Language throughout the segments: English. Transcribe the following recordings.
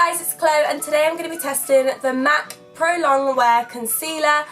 guys, it's Chloe and today I'm going to be testing the M.A.C Pro Longwear Concealer.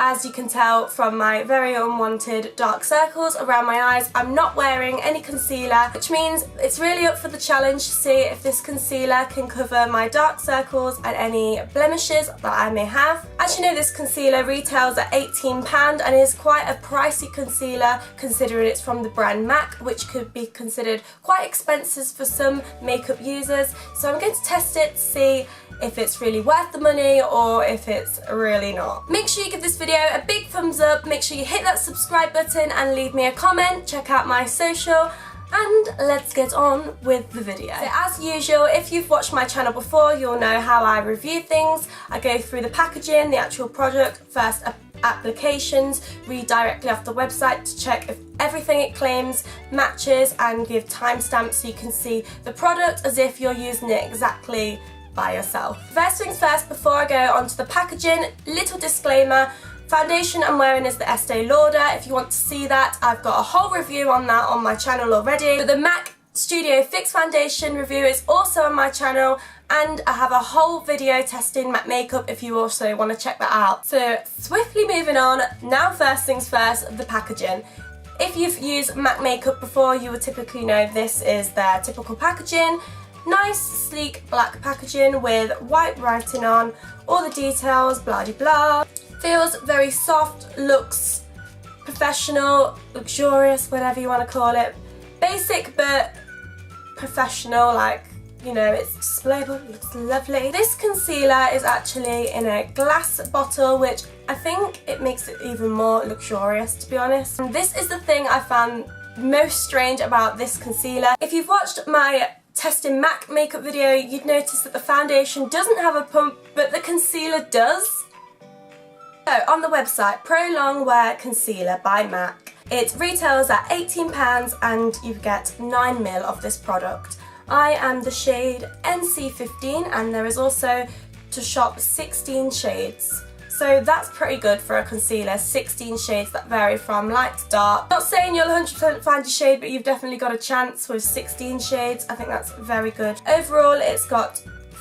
As you can tell from my very unwanted dark circles around my eyes, I'm not wearing any concealer, which means it's really up for the challenge to see if this concealer can cover my dark circles and any blemishes that I may have. As you know, this concealer retails at £18 and is quite a pricey concealer considering it's from the brand M.A.C, which could be considered quite expensive for some makeup users. So I'm going to test it to see if it's really worth the money or if it's really not. Make sure you give this video a big thumbs up, make sure you hit that subscribe button and leave me a comment, check out my social, and let's get on with the video. So as usual, if you've watched my channel before, you'll know how I review things. I go through the packaging, the actual product, first applications, read directly off the website to check if everything it claims matches and give timestamps so you can see the product as if you're using it exactly by yourself. First things first, before I go on to the packaging, little disclaimer, foundation I'm wearing is the Estee Lauder. If you want to see that, I've got a whole review on that on my channel already. But the M.A.C Studio Fix Foundation review is also on my channel, and I have a whole video testing MAC makeup if you also want to check that out. So swiftly moving on, now first things first, the packaging. If you've used MAC makeup before, you would typically know this is their typical packaging. Nice, sleek black packaging with white writing on, all the details, blah de blah. Feels very soft, looks professional, luxurious, whatever you want to call it. Basic but professional, like, you know, it's displayable, looks lovely. This concealer is actually in a glass bottle, which I think it makes it even more luxurious, to be honest. And this is the thing I found most strange about this concealer. If you've watched my testing M.A.C makeup video, you'd notice that the foundation doesn't have a pump, but the concealer does. So on the website, Pro Longwear Concealer by M.A.C, it retails at £18 and you get 9ml of this product. I am the shade NC15 and there is also to shop 16 shades. So that's pretty good for a concealer, 16 shades that vary from light to dark. Not saying you'll 100% find your shade, but you've definitely got a chance with 16 shades. I think that's very good. Overall, it's got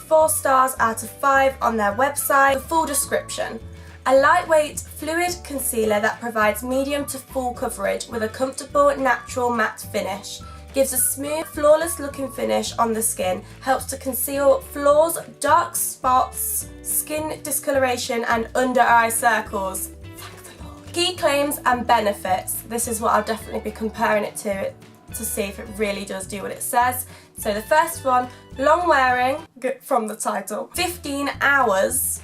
4 stars out of 5 on their website. The full description. A lightweight, fluid concealer that provides medium to full coverage with a comfortable, natural matte finish. Gives a smooth, flawless looking finish on the skin, helps to conceal flaws, dark spots, skin discoloration and under eye circles. Thank the Lord. Key claims and benefits. This is what I'll definitely be comparing it to see if it really does do what it says. So the first one, long wearing, from the title, 15 hours,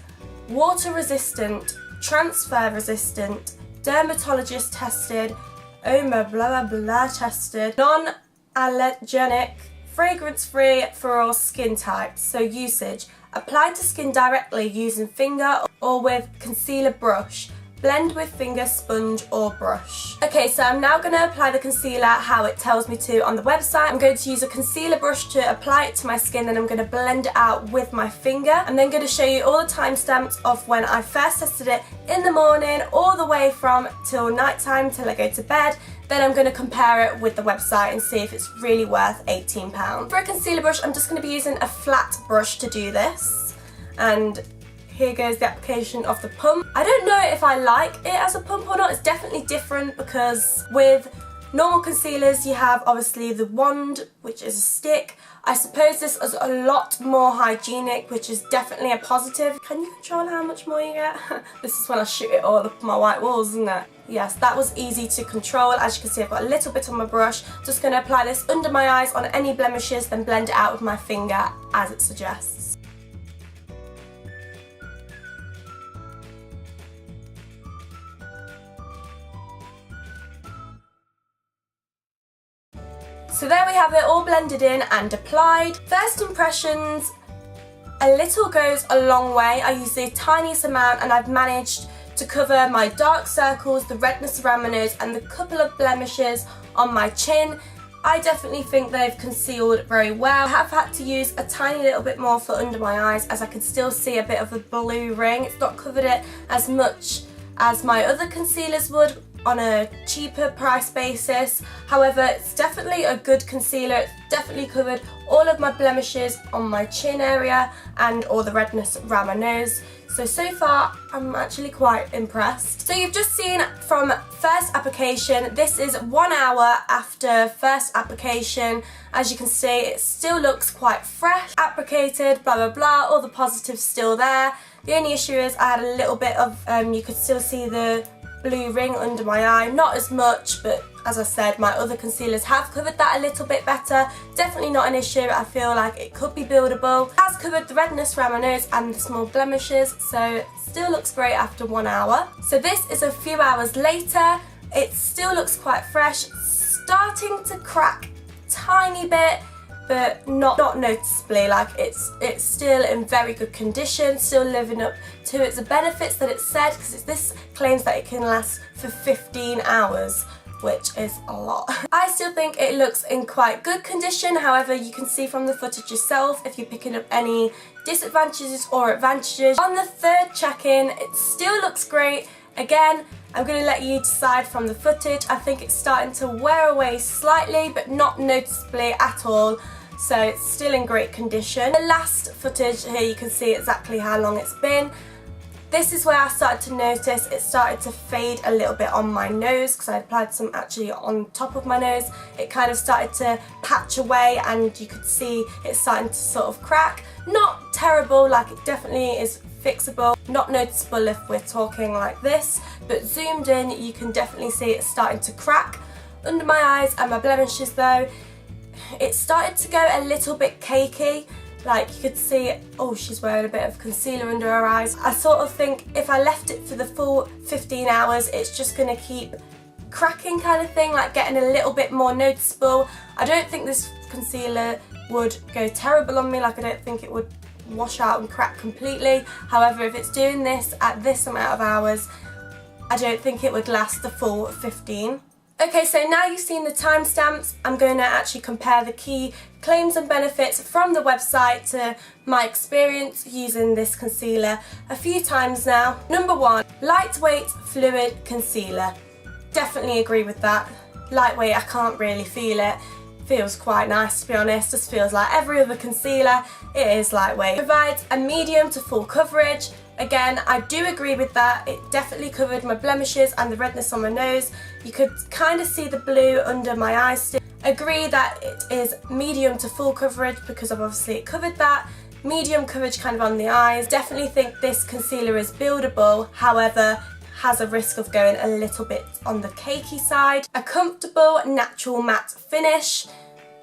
water resistant, transfer resistant, dermatologist tested, blah blah blah tested, non-allergenic, fragrance-free for all skin types. So usage, apply to skin directly using finger or with concealer brush. Blend with finger, sponge or brush. Okay, so I'm now going to apply the concealer how it tells me to on the website. I'm going to use a concealer brush to apply it to my skin, then I'm going to blend it out with my finger. I'm then going to show you all the timestamps of when I first tested it in the morning all the way from till night time till I go to bed. Then I'm going to compare it with the website and see if it's really worth £18. For a concealer brush, I'm just going to be using a flat brush to do this. And here goes the application of the pump. I don't know if I like it as a pump or not. It's definitely different because with normal concealers you have obviously the wand, which is a stick. I suppose this is a lot more hygienic, which is definitely a positive. Can you control how much more you get? This is when I shoot it all up my white walls, isn't it? Yes, that was easy to control. As you can see, I've got a little bit on my brush. Just going to apply this under my eyes on any blemishes, then blend it out with my finger as it suggests. So there we have it all blended in and applied. First impressions, a little goes a long way. I use the tiniest amount and I've managed to cover my dark circles, the redness around my nose and the couple of blemishes on my chin. I definitely think they've concealed very well. I have had to use a tiny little bit more for under my eyes as I can still see a bit of the blue ring. It's not covered it as much as my other concealers would, on a cheaper price basis. However, it's definitely a good concealer. It's definitely covered all of my blemishes on my chin area and all the redness around my nose. So far I'm actually quite impressed. So you've just seen from first application. This is 1 hour after first application. As you can see, it still looks quite fresh, applicated, blah blah blah, all the positives still there. The only issue is I had a little bit of, you could still see the blue ring under my eye, not as much, but as I said, my other concealers have covered that a little bit better. Definitely not an issue. I feel like it could be buildable. It has covered the redness around my nose and the small blemishes, so it still looks great after 1 hour. So this is a few hours later. It still looks quite fresh, starting to crack tiny bit, but not noticeably. Like it's still in very good condition, still living up to its benefits that it said, because this claims that it can last for 15 hours, which is a lot. I still think it looks in quite good condition. However, you can see from the footage yourself if you're picking up any disadvantages or advantages. On the third check-in, it still looks great. Again, I'm going to let you decide from the footage. I think it's starting to wear away slightly, but not noticeably at all. So it's still in great condition. The last footage here, you can see exactly how long it's been. This is where I started to notice it started to fade a little bit on my nose, because I applied some actually on top of my nose. It kind of started to patch away and you could see it starting to sort of crack. Not terrible, like it definitely is fixable. Not noticeable if we're talking like this, but zoomed in you can definitely see it starting to crack. Under my eyes and my blemishes though, it started to go a little bit cakey. Like you could see, oh, she's wearing a bit of concealer under her eyes. I sort of think if I left it for the full 15 hours, it's just going to keep cracking kind of thing, like getting a little bit more noticeable. I don't think this concealer would go terrible on me, like I don't think it would wash out and crack completely. However, if it's doing this at this amount of hours, I don't think it would last the full 15. Okay, so now you've seen the timestamps, I'm going to actually compare the key claims and benefits from the website to my experience using this concealer a few times now. Number 1, lightweight fluid concealer. Definitely agree with that. Lightweight, I can't really feel it. Feels quite nice, to be honest. Just feels like every other concealer. It is lightweight. Provides a medium to full coverage. Again, I do agree with that. It definitely covered my blemishes and the redness on my nose. You could kind of see the blue under my eyes still. Agree that it is medium to full coverage because obviously it covered that. Medium coverage kind of on the eyes. Definitely think this concealer is buildable, however, has a risk of going a little bit on the cakey side. A comfortable natural matte finish.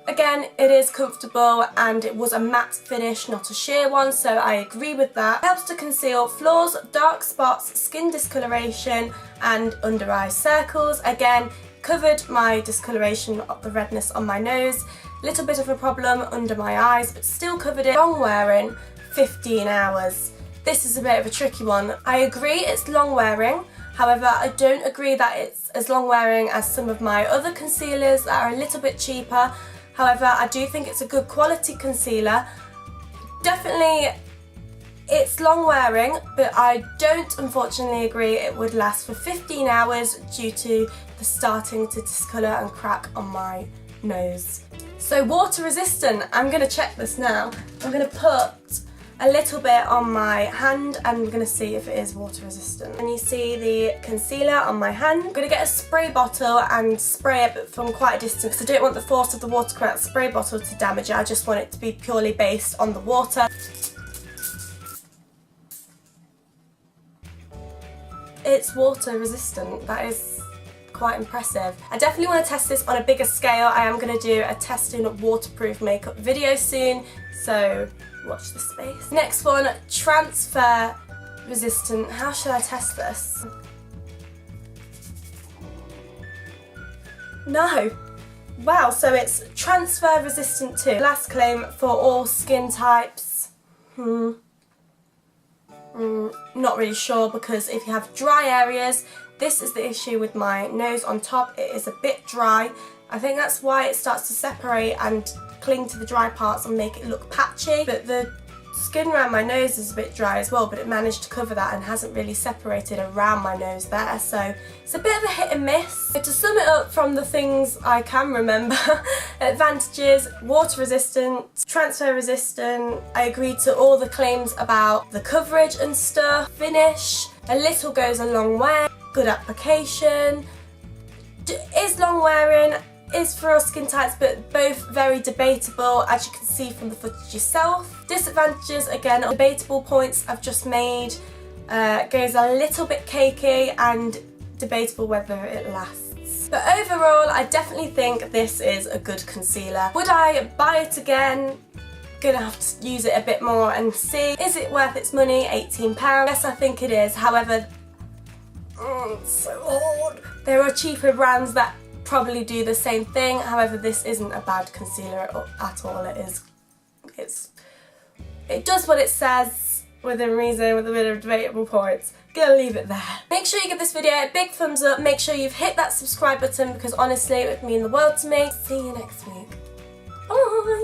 Again, it is comfortable and it was a matte finish, not a sheer one, so I agree with that. Helps to conceal flaws, dark spots, skin discoloration and under eye circles. Again, covered my discoloration of the redness on my nose. Little bit of a problem under my eyes, but still covered it. Long wearing, 15 hours. This is a bit of a tricky one. I agree it's long wearing. However, I don't agree that it's as long wearing as some of my other concealers that are a little bit cheaper. However, I do think it's a good quality concealer. Definitely, it's long wearing, but I don't unfortunately agree it would last for 15 hours due to the starting to discolour and crack on my nose. So water resistant, I'm going to check this now. I'm going to put a little bit on my hand and I'm going to see if it is water resistant. And you see the concealer on my hand. I'm going to get a spray bottle and spray it from quite a distance. I don't want the force of the water coming out the spray bottle to damage it. I just want it to be purely based on the water. It's water resistant. That is quite impressive. I definitely want to test this on a bigger scale. I am going to do a testing waterproof makeup video soon, so watch this space. Next one, transfer resistant. How should I test this? No. Wow, so it's transfer resistant too. Last claim for all skin types. Not really sure, because if you have dry areas, this is the issue with my nose on top. It is a bit dry. I think that's why it starts to separate and cling to the dry parts and make it look patchy. But the skin around my nose is a bit dry as well, but it managed to cover that and hasn't really separated around my nose there, so it's a bit of a hit and miss. But to sum it up from the things I can remember, advantages: water resistant, transfer resistant. I agree to all the claims about the coverage and stuff. Finish: a little goes a long way. Good application. Is long wearing, is for all skin types, but both very debatable, as you can see from the footage yourself. Disadvantages, again, debatable points I've just made. Goes a little bit cakey and debatable whether it lasts. But overall, I definitely think this is a good concealer. Would I buy it again? Gonna have to use it a bit more and see. Is it worth its money? £18. Yes, I think it is. However, it's so hard. There are cheaper brands that probably do the same thing. However, this isn't a bad concealer at all. It does what it says within reason, with a bit of debatable points. Gonna leave it there. Make sure you give this video a big thumbs up. Make sure you've hit that subscribe button, because honestly it would mean the world to me. See you next week. Bye.